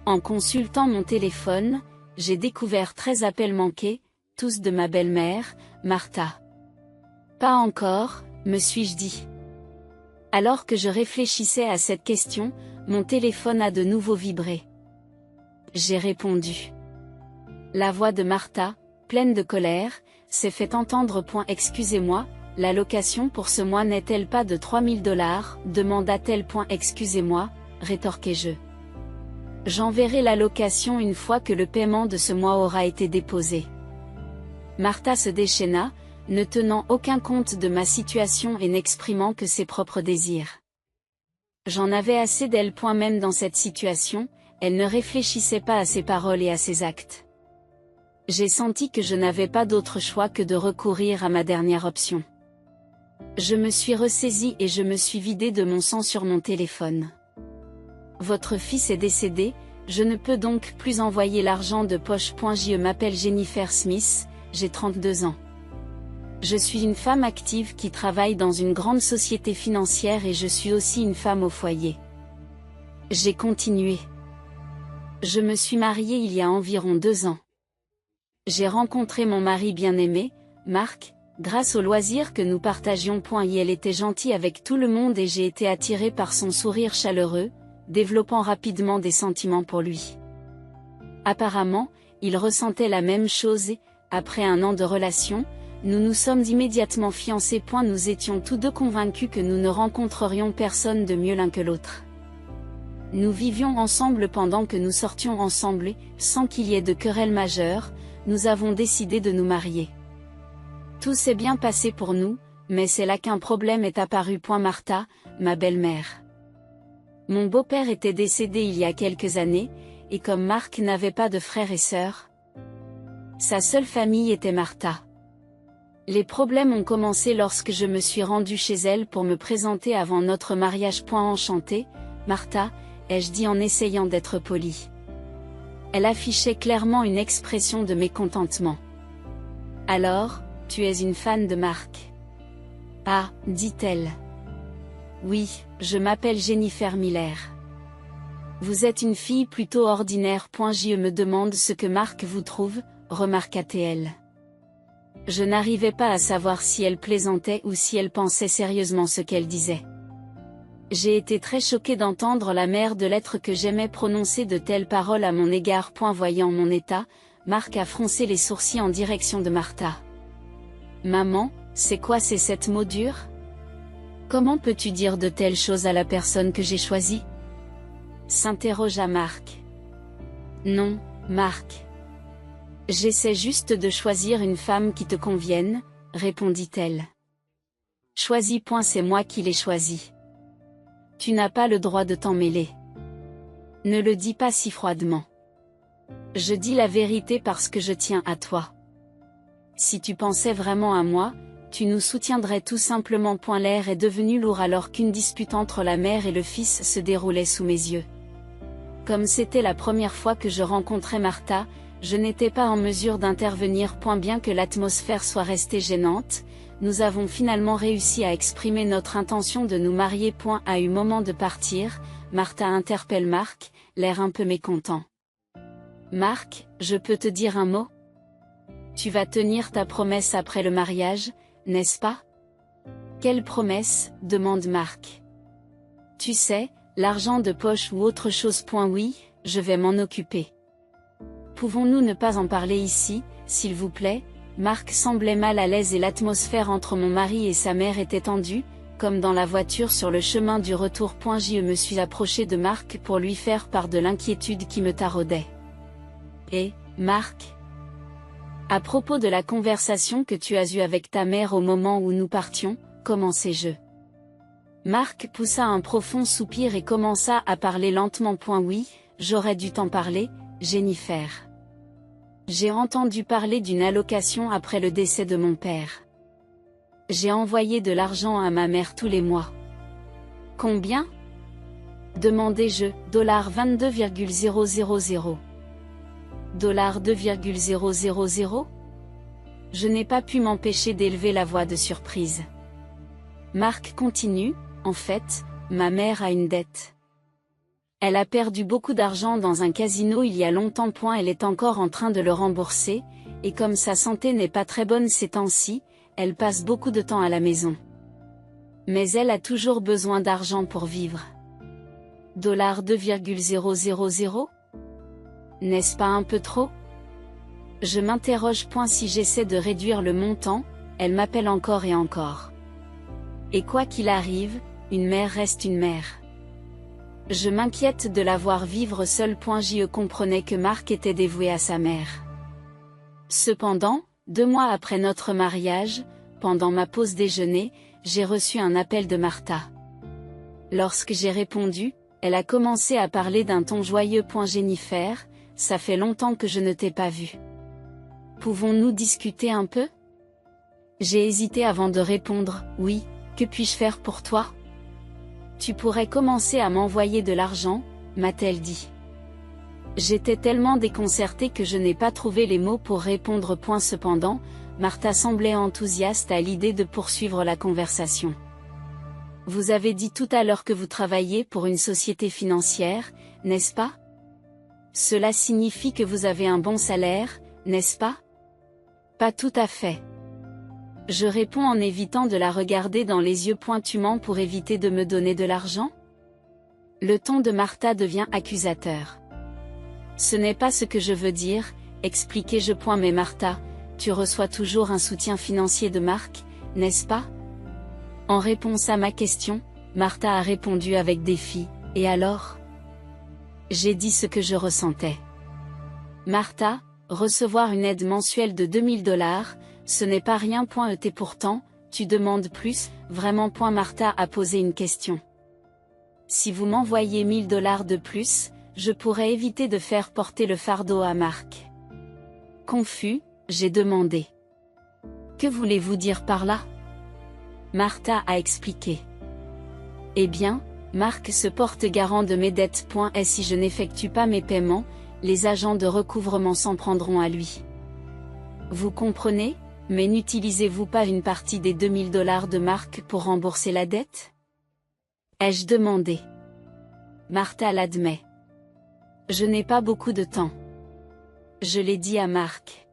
En consultant mon téléphone, j'ai découvert 13 appels manqués, tous de ma belle-mère, Martha. Pas encore, me suis-je dit. Alors que je réfléchissais à cette question, mon téléphone a de nouveau vibré. J'ai répondu. La voix de Martha, pleine de colère, s'est fait entendre. Excusez-moi, la location pour ce mois n'est-elle pas de $3000 demanda-t-elle. Excusez-moi, rétorquai-je. J'enverrai la location une fois que le paiement de ce mois aura été déposé. Martha se déchaîna, ne tenant aucun compte de ma situation et n'exprimant que ses propres désirs. J'en avais assez d'elle. Même dans cette situation, elle ne réfléchissait pas à ses paroles et à ses actes. J'ai senti que je n'avais pas d'autre choix que de recourir à ma dernière option. Je me suis ressaisie et je me suis vidée de mon sang sur mon téléphone. Votre fils est décédé, je ne peux donc plus envoyer l'argent de poche. Je m'appelle Jennifer Smith, j'ai 32 ans. Je suis une femme active qui travaille dans une grande société financière et je suis aussi une femme au foyer. J'ai continué. Je me suis mariée il y a environ 2 ans. J'ai rencontré mon mari bien-aimé, Marc, grâce aux loisirs que nous partagions. Il était gentil avec tout le monde et j'ai été attirée par son sourire chaleureux, développant rapidement des sentiments pour lui. Apparemment, il ressentait la même chose et, après 1 an de relation, nous nous sommes immédiatement fiancés. Nous étions tous deux convaincus que nous ne rencontrerions personne de mieux l'un que l'autre. Nous vivions ensemble pendant que nous sortions ensemble et, sans qu'il y ait de querelle majeure, nous avons décidé de nous marier. Tout s'est bien passé pour nous, mais c'est là qu'un problème est apparu. Martha, ma belle-mère. Mon beau-père était décédé il y a quelques années, et comme Marc n'avait pas de frères et sœurs, sa seule famille était Martha. Les problèmes ont commencé lorsque je me suis rendue chez elle pour me présenter avant notre mariage. Enchantée, Martha, ai-je dit en essayant d'être polie. Elle affichait clairement une expression de mécontentement. Alors, tu es une fan de Marc? Ah, dit-elle. Oui, je m'appelle Jennifer Miller. Vous êtes une fille plutôt ordinaire. Je me demande ce que Marc vous trouve, remarqua-t-elle. Je n'arrivais pas à savoir si elle plaisantait ou si elle pensait sérieusement ce qu'elle disait. J'ai été très choquée d'entendre la mère de l'être que j'aimais prononcer de telles paroles à mon égard. Voyant mon état, Marc a froncé les sourcils en direction de Martha. Maman, c'est quoi ces 7 mots durs? Comment peux-tu dire de telles choses à la personne que j'ai choisie? S'interrogea Marc. Non, Marc. J'essaie juste de choisir une femme qui te convienne, répondit-elle. Choisis. C'est moi qui l'ai choisie. Tu n'as pas le droit de t'en mêler. Ne le dis pas si froidement. Je dis la vérité parce que je tiens à toi. Si tu pensais vraiment à moi, tu nous soutiendrais tout simplement. L'air est devenu lourd alors qu'une dispute entre la mère et le fils se déroulait sous mes yeux. Comme c'était la première fois que je rencontrais Martha, je n'étais pas en mesure d'intervenir. Bien que l'atmosphère soit restée gênante, nous avons finalement réussi à exprimer notre intention de nous marier. À un moment de partir, Martha interpelle Marc, l'air un peu mécontent. Marc, je peux te dire un mot? Tu vas tenir ta promesse après le mariage, n'est-ce pas? Quelle promesse? Demande Marc. Tu sais, l'argent de poche ou autre chose. Oui, je vais m'en occuper. Pouvons-nous ne pas en parler ici, s'il vous plaît? Marc semblait mal à l'aise et l'atmosphère entre mon mari et sa mère était tendue, comme dans la voiture sur le chemin du retour. Je me suis approchée de Marc pour lui faire part de l'inquiétude qui me taraudait. Et, Marc? À propos de la conversation que tu as eue avec ta mère au moment où nous partions, commençai-je. Marc poussa un profond soupir et commença à parler lentement. Oui, j'aurais dû t'en parler, Jennifer. J'ai entendu parler d'une allocation après le décès de mon père. J'ai envoyé de l'argent à ma mère tous les mois. Combien? Demandai-je, $22,000. $2,000? Je n'ai pas pu m'empêcher d'élever la voix de surprise. Marc continue, en fait, ma mère a une dette. Elle a perdu beaucoup d'argent dans un casino il y a longtemps. Elle est encore en train de le rembourser, et comme sa santé n'est pas très bonne ces temps-ci, elle passe beaucoup de temps à la maison. Mais elle a toujours besoin d'argent pour vivre. $2,000? N'est-ce pas un peu trop? Je m'interroge. Si j'essaie de réduire le montant, elle m'appelle encore et encore. Et quoi qu'il arrive, une mère reste une mère. Je m'inquiète de la voir vivre seule. Je comprenais que Marc était dévoué à sa mère. Cependant, 2 mois après notre mariage, pendant ma pause déjeuner, j'ai reçu un appel de Martha. Lorsque j'ai répondu, elle a commencé à parler d'un ton joyeux. Jennifer, ça fait longtemps que je ne t'ai pas vue. Pouvons-nous discuter un peu? J'ai hésité avant de répondre, oui, que puis-je faire pour toi? Tu pourrais commencer à m'envoyer de l'argent, m'a-t-elle dit. J'étais tellement déconcertée que je n'ai pas trouvé les mots pour répondre. Cependant, Martha semblait enthousiaste à l'idée de poursuivre la conversation. Vous avez dit tout à l'heure que vous travaillez pour une société financière, n'est-ce pas? Cela signifie que vous avez un bon salaire, n'est-ce pas? Pas tout à fait. Je réponds en évitant de la regarder dans les yeux. Tu mens pour éviter de me donner de l'argent? Le ton de Martha devient accusateur. Ce n'est pas ce que je veux dire, expliquai-je. Mais Martha, tu reçois toujours un soutien financier de Marc, n'est-ce pas? En réponse à ma question, Martha a répondu avec défi, et alors? J'ai dit ce que je ressentais. Martha, recevoir une aide mensuelle de $2000, ce n'est pas rien. Et pourtant, tu demandes plus, vraiment? Martha a posé une question. Si vous m'envoyez $1000 de plus, je pourrais éviter de faire porter le fardeau à Marc. Confus, j'ai demandé. Que voulez-vous dire par là? Martha a expliqué. Eh bien, Marc se porte garant de mes dettes. Et si je n'effectue pas mes paiements, les agents de recouvrement s'en prendront à lui. Vous comprenez, mais n'utilisez-vous pas une partie des $2000 de Marc pour rembourser la dette? Ai-je demandé. Martha l'admet. Je n'ai pas beaucoup de temps. Je l'ai dit à Marc.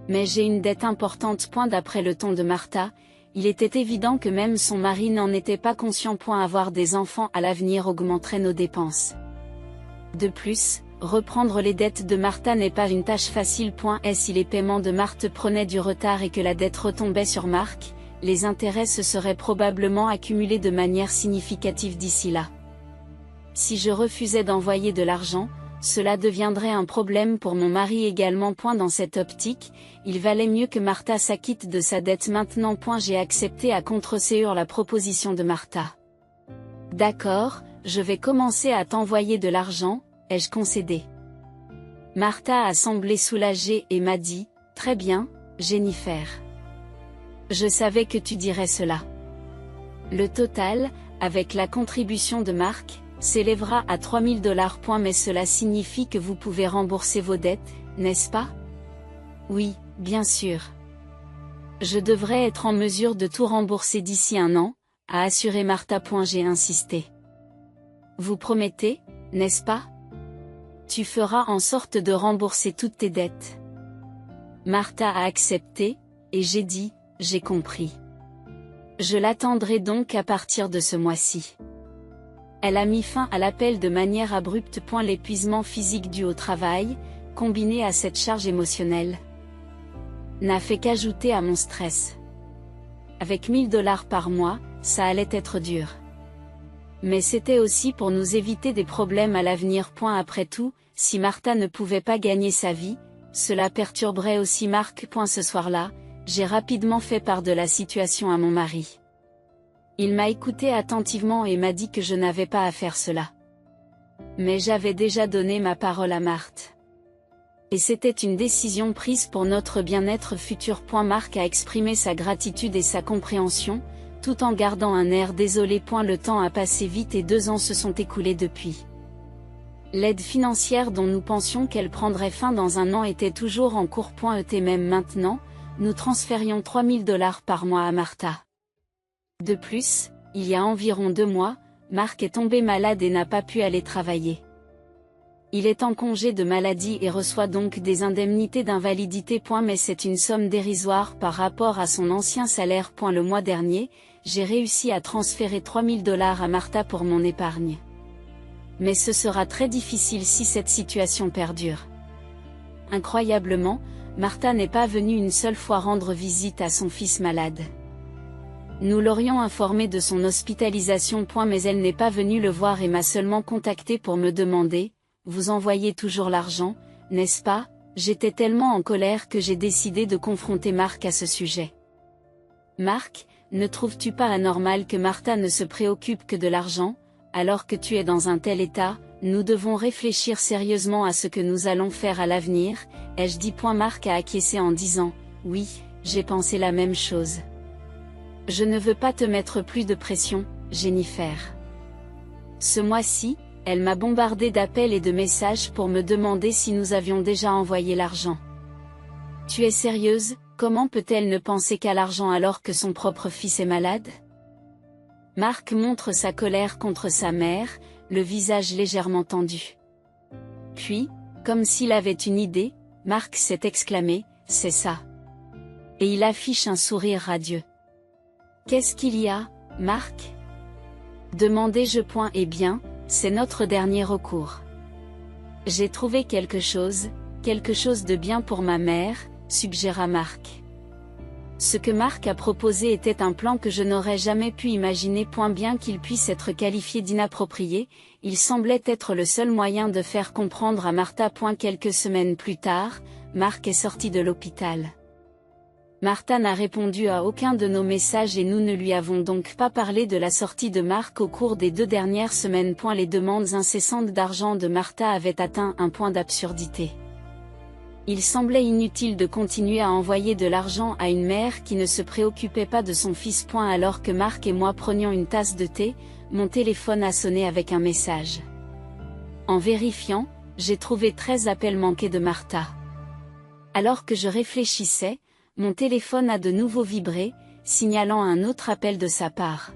Mais j'ai une dette importante. D'après le ton de Martha, il était évident que même son mari n'en était pas conscient. Avoir des enfants à l'avenir augmenterait nos dépenses. De plus, reprendre les dettes de Martha n'est pas une tâche facile. Et si les paiements de Martha prenaient du retard et que la dette retombait sur Marc, les intérêts se seraient probablement accumulés de manière significative d'ici là. Si je refusais d'envoyer de l'argent, cela deviendrait un problème pour mon mari également. Dans cette optique, il valait mieux que Martha s'acquitte de sa dette maintenant. J'ai accepté à contre-cœur la proposition de Martha. D'accord, je vais commencer à t'envoyer de l'argent, ai-je concédé. Martha a semblé soulagée et m'a dit, très bien, Jennifer. Je savais que tu dirais cela. Le total, avec la contribution de Marc, s'élèvera à $3000. Mais cela signifie que vous pouvez rembourser vos dettes, n'est-ce pas? Oui, bien sûr. Je devrais être en mesure de tout rembourser d'ici 1 an, a assuré Martha. J'ai insisté. Vous promettez, n'est-ce pas? Tu feras en sorte de rembourser toutes tes dettes. Martha a accepté, et j'ai dit, j'ai compris. Je l'attendrai donc à partir de ce mois-ci. Elle a mis fin à l'appel de manière abrupte. L'épuisement physique dû au travail, combiné à cette charge émotionnelle, n'a fait qu'ajouter à mon stress. Avec $1000 par mois, ça allait être dur. Mais c'était aussi pour nous éviter des problèmes à l'avenir. Après tout, si Martha ne pouvait pas gagner sa vie, cela perturberait aussi Marc. Ce soir-là, j'ai rapidement fait part de la situation à mon mari. Il m'a écouté attentivement et m'a dit que je n'avais pas à faire cela. Mais j'avais déjà donné ma parole à Marthe. Et c'était une décision prise pour notre bien-être futur. Marc a exprimé sa gratitude et sa compréhension, tout en gardant un air désolé. Le temps a passé vite et 2 ans se sont écoulés depuis. L'aide financière dont nous pensions qu'elle prendrait fin dans 1 an était toujours en cours. Même maintenant, nous transférions $3000 par mois à Martha. De plus, il y a environ 2 mois, Marc est tombé malade et n'a pas pu aller travailler. Il est en congé de maladie et reçoit donc des indemnités d'invalidité. Mais c'est une somme dérisoire par rapport à son ancien salaire. Le mois dernier, j'ai réussi à transférer $3000 à Martha pour mon épargne. Mais ce sera très difficile si cette situation perdure. Incroyablement, Martha n'est pas venue une seule fois rendre visite à son fils malade. Nous l'aurions informée de son hospitalisation. Mais elle n'est pas venue le voir et m'a seulement contacté pour me demander: vous envoyez toujours l'argent, n'est-ce pas? J'étais tellement en colère que j'ai décidé de confronter Marc à ce sujet. Marc, ne trouves-tu pas anormal que Martha ne se préoccupe que de l'argent, alors que tu es dans un tel état? Nous devons réfléchir sérieusement à ce que nous allons faire à l'avenir, ai-je dit. Marc a acquiescé en disant: oui, j'ai pensé la même chose. Je ne veux pas te mettre plus de pression, Jennifer. Ce mois-ci, elle m'a bombardé d'appels et de messages pour me demander si nous avions déjà envoyé l'argent. Tu es sérieuse? Comment peut-elle ne penser qu'à l'argent alors que son propre fils est malade? Marc montre sa colère contre sa mère, le visage légèrement tendu. Puis, comme s'il avait une idée, Marc s'est exclamé: c'est ça. Et il affiche un sourire radieux. Qu'est-ce qu'il y a, Marc? Demandai-je. Eh bien, c'est notre dernier recours. J'ai trouvé quelque chose de bien pour ma mère, suggéra Marc. Ce que Marc a proposé était un plan que je n'aurais jamais pu imaginer. Bien qu'il puisse être qualifié d'inapproprié, il semblait être le seul moyen de faire comprendre à Martha. Quelques semaines plus tard, Marc est sorti de l'hôpital. Martha n'a répondu à aucun de nos messages et nous ne lui avons donc pas parlé de la sortie de Marc au cours des 2 dernières semaines. Les demandes incessantes d'argent de Martha avaient atteint un point d'absurdité. Il semblait inutile de continuer à envoyer de l'argent à une mère qui ne se préoccupait pas de son fils. Alors que Marc et moi prenions une tasse de thé, mon téléphone a sonné avec un message. En vérifiant, j'ai trouvé 13 appels manqués de Martha. Alors que je réfléchissais, mon téléphone a de nouveau vibré, signalant un autre appel de sa part.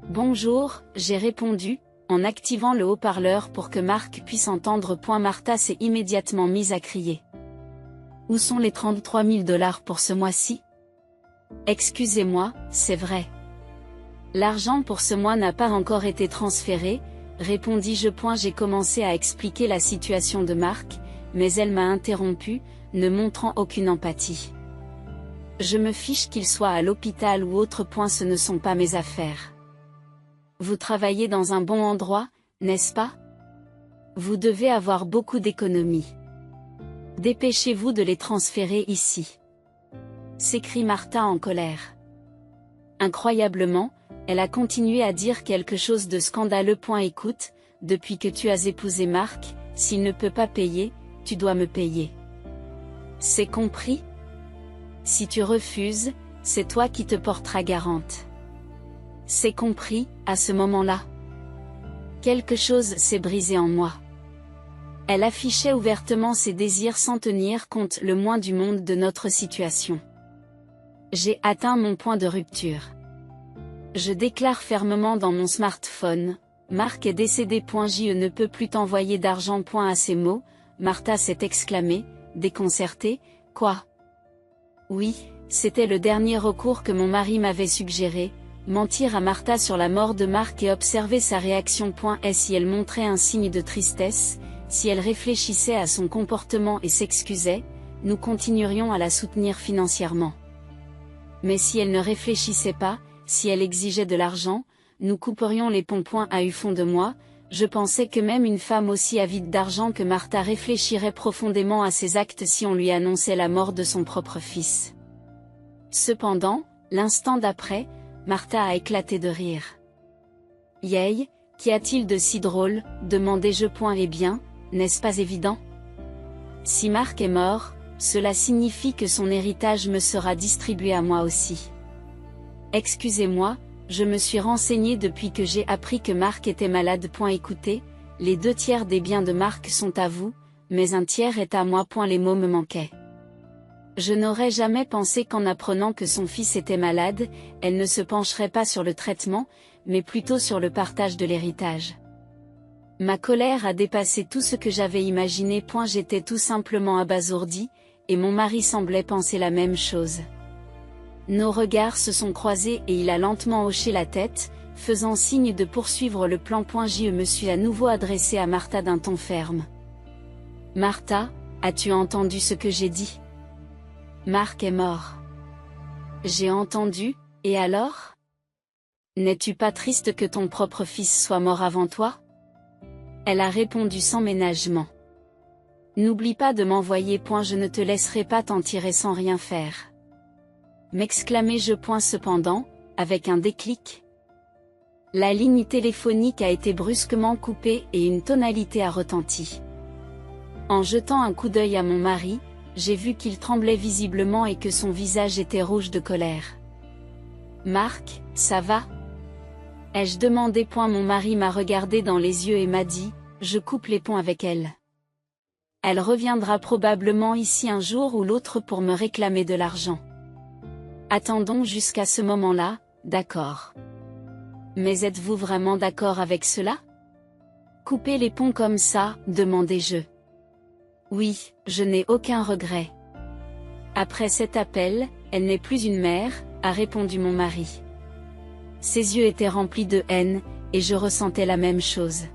Bonjour, j'ai répondu, en activant le haut-parleur pour que Marc puisse entendre. Martha s'est immédiatement mise à crier. Où sont les $33 000 pour ce mois-ci? Excusez-moi, c'est vrai. L'argent pour ce mois n'a pas encore été transféré, répondis-je. J'ai commencé à expliquer la situation de Marc, mais elle m'a interrompu, ne montrant aucune empathie. Je me fiche qu'il soit à l'hôpital ou autre. Ce ne sont pas mes affaires. Vous travaillez dans un bon endroit, n'est-ce pas? Vous devez avoir beaucoup d'économies. Dépêchez-vous de les transférer ici. S'écrie Martha en colère. Incroyablement, elle a continué à dire quelque chose de scandaleux. Écoute, depuis que tu as épousé Marc, s'il ne peut pas payer, tu dois me payer. C'est compris? Si tu refuses, c'est toi qui te porteras garante. C'est compris? À ce moment-là, quelque chose s'est brisé en moi. Elle affichait ouvertement ses désirs sans tenir compte le moins du monde de notre situation. J'ai atteint mon point de rupture. Je déclare fermement dans mon smartphone: Marc est décédé. Je ne peux plus t'envoyer d'argent. À ces mots, Martha s'est exclamée, déconcertée: quoi? Oui, c'était le dernier recours que mon mari m'avait suggéré, mentir à Martha sur la mort de Marc et observer sa réaction. Et si elle montrait un signe de tristesse, si elle réfléchissait à son comportement et s'excusait, nous continuerions à la soutenir financièrement. Mais si elle ne réfléchissait pas, si elle exigeait de l'argent, nous couperions les ponts. À eu fond de moi, je pensais que même une femme aussi avide d'argent que Martha réfléchirait profondément à ses actes si on lui annonçait la mort de son propre fils. Cependant, l'instant d'après, Martha a éclaté de rire. Yay, qu'y a-t-il de si drôle, demandai-je. Eh bien, n'est-ce pas évident? Si Marc est mort, cela signifie que son héritage me sera distribué à moi aussi. Excusez-moi, je me suis renseignée depuis que j'ai appris que Marc était malade. Écoutez, les 2/3 des biens de Marc sont à vous, mais un tiers est à moi. Les mots me manquaient. Je n'aurais jamais pensé qu'en apprenant que son fils était malade, elle ne se pencherait pas sur le traitement, mais plutôt sur le partage de l'héritage. Ma colère a dépassé tout ce que j'avais imaginé. J'étais tout simplement abasourdie, et mon mari semblait penser la même chose. Nos regards se sont croisés et il a lentement hoché la tête, faisant signe de poursuivre le plan. Je me suis à nouveau adressé à Martha d'un ton ferme. Martha, as-tu entendu ce que j'ai dit? Marc est mort. J'ai entendu, et alors? N'es-tu pas triste que ton propre fils soit mort avant toi? Elle a répondu sans ménagement. N'oublie pas de m'envoyer. Je ne te laisserai pas t'en tirer sans rien faire. M'exclamai-je. Cependant, avec un déclic. La ligne téléphonique a été brusquement coupée et une tonalité a retenti. En jetant un coup d'œil à mon mari, j'ai vu qu'il tremblait visiblement et que son visage était rouge de colère. Marc, ça va? Ai-je demandé. Mon mari m'a regardé dans les yeux et m'a dit, je coupe les ponts avec elle. Elle reviendra probablement ici un jour ou l'autre pour me réclamer de l'argent. Attendons jusqu'à ce moment-là, d'accord. Mais êtes-vous vraiment d'accord avec cela? Couper les ponts comme ça, demandai-je. Oui, je n'ai aucun regret. Après cet appel, elle n'est plus une mère, a répondu mon mari. Ses yeux étaient remplis de haine, et je ressentais la même chose.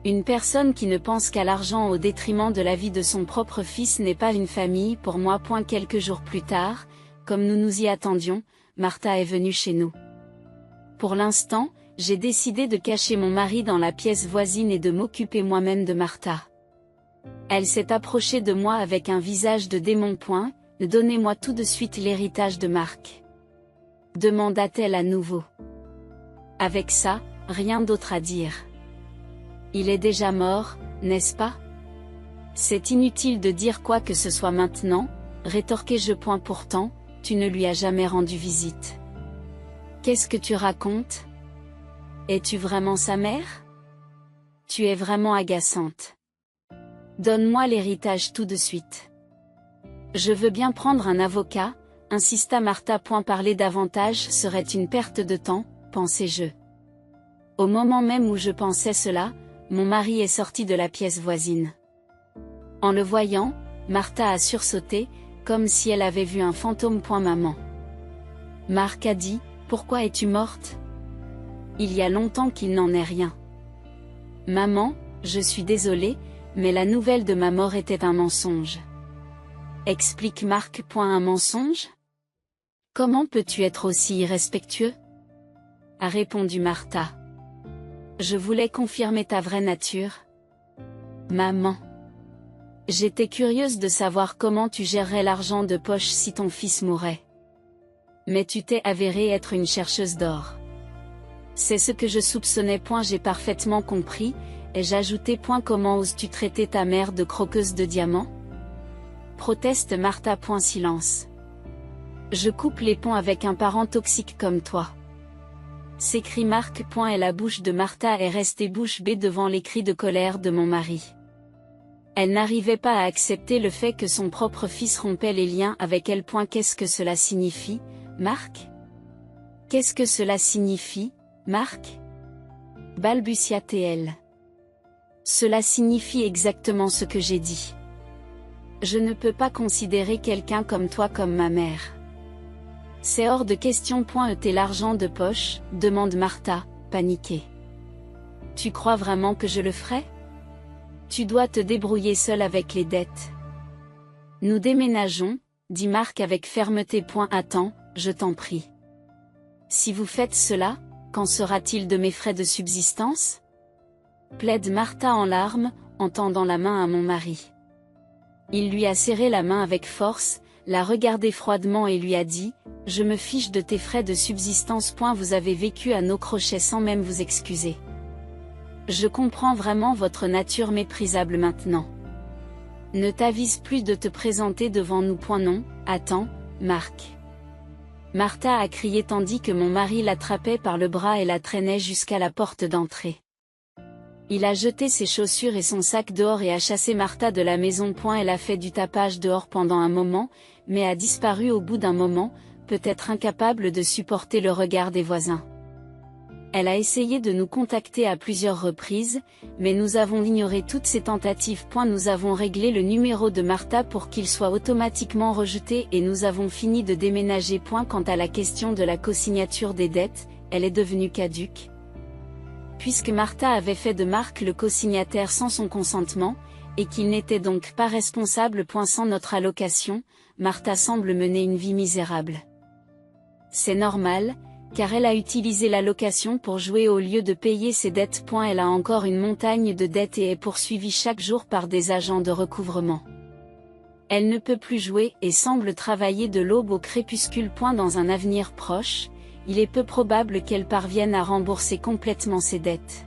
Une personne qui ne pense qu'à l'argent au détriment de la vie de son propre fils n'est pas une famille pour moi. Quelques jours plus tard, comme nous nous y attendions, Martha est venue chez nous. Pour l'instant, j'ai décidé de cacher mon mari dans la pièce voisine et de m'occuper moi-même de Martha. Elle s'est approchée de moi avec un visage de démon. Donnez-moi tout de suite l'héritage de Marc. Demanda-t-elle à nouveau. Avec ça, rien d'autre à dire. Il est déjà mort, n'est-ce pas? C'est inutile de dire quoi que ce soit maintenant, rétorquai-je. Pourtant, tu ne lui as jamais rendu visite. Qu'est-ce que tu racontes? Es-tu vraiment sa mère? Tu es vraiment agaçante. Donne-moi l'héritage tout de suite. Je veux bien prendre un avocat, insista Martha. Parler davantage serait une perte de temps, pensai-je. Au moment même où je pensais cela, mon mari est sorti de la pièce voisine. En le voyant, Martha a sursauté, comme si elle avait vu un fantôme. Maman. Marc a dit, pourquoi es-tu morte? Il y a longtemps qu'il n'en est rien. Maman, je suis désolée, mais la nouvelle de ma mort était un mensonge. Explique Marc. Un mensonge? Comment peux-tu être aussi irrespectueux? A répondu Martha. Je voulais confirmer ta vraie nature. Maman. J'étais curieuse de savoir comment tu gérerais l'argent de poche si ton fils mourait. Mais tu t'es avérée être une chercheuse d'or. C'est ce que je soupçonnais. J'ai parfaitement compris, et j'ajoutais. Comment oses-tu traiter ta mère de croqueuse de diamants? Proteste Martha. Silence. Je coupe les ponts avec un parent toxique comme toi. S'écrie Marc. Et la bouche de Martha est restée bouche bée devant les cris de colère de mon mari. Elle n'arrivait pas à accepter le fait que son propre fils rompait les liens avec elle. Qu'est-ce que cela signifie, Marc? Qu'est-ce que cela signifie, Marc? Balbutia-t-elle. Cela signifie exactement ce que j'ai dit. Je ne peux pas considérer quelqu'un comme toi comme ma mère. C'est hors de question. Et l'argent de poche, demande Martha, paniquée. Tu crois vraiment que je le ferai? Tu dois te débrouiller seul avec les dettes. Nous déménageons, dit Marc avec fermeté. Attends, je t'en prie. Si vous faites cela, qu'en sera-t-il de mes frais de subsistance? Plaide Martha en larmes, en tendant la main à mon mari. Il lui a serré la main avec force, l'a regardé froidement et lui a dit, « Je me fiche de tes frais de subsistance. Vous avez vécu à nos crochets sans même vous excuser. Je comprends vraiment votre nature méprisable maintenant. Ne t'avise plus de te présenter devant nous. Non, attends, Marc. » Martha a crié tandis que mon mari l'attrapait par le bras et la traînait jusqu'à la porte d'entrée. Il a jeté ses chaussures et son sac dehors et a chassé Martha de la maison. Elle a fait du tapage dehors pendant un moment, mais a disparu au bout d'un moment, peut-être incapable de supporter le regard des voisins. Elle a essayé de nous contacter à plusieurs reprises, mais nous avons ignoré toutes ses tentatives. Nous avons réglé le numéro de Martha pour qu'il soit automatiquement rejeté et nous avons fini de déménager. Quant à la question de la cosignature des dettes, elle est devenue caduque. Puisque Martha avait fait de Marc le cosignataire sans son consentement, et qu'il n'était donc pas responsable. Sans notre allocation, Martha semble mener une vie misérable. C'est normal, car elle a utilisé l'allocation pour jouer au lieu de payer ses dettes. Elle a encore une montagne de dettes et est poursuivie chaque jour par des agents de recouvrement. Elle ne peut plus jouer et semble travailler de l'aube au crépuscule. Dans un avenir proche, il est peu probable qu'elle parvienne à rembourser complètement ses dettes.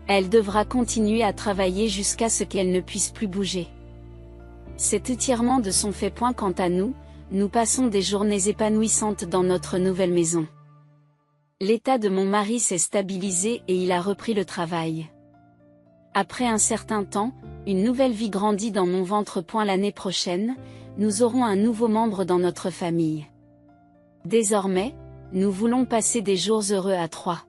Elle devra continuer à travailler jusqu'à ce qu'elle ne puisse plus bouger. C'est entièrement de son fait. Quant à nous, nous passons des journées épanouissantes dans notre nouvelle maison. L'état de mon mari s'est stabilisé et il a repris le travail. Après un certain temps, une nouvelle vie grandit dans mon ventre. L'année prochaine, nous aurons un nouveau membre dans notre famille. Désormais, nous voulons passer des jours heureux à trois.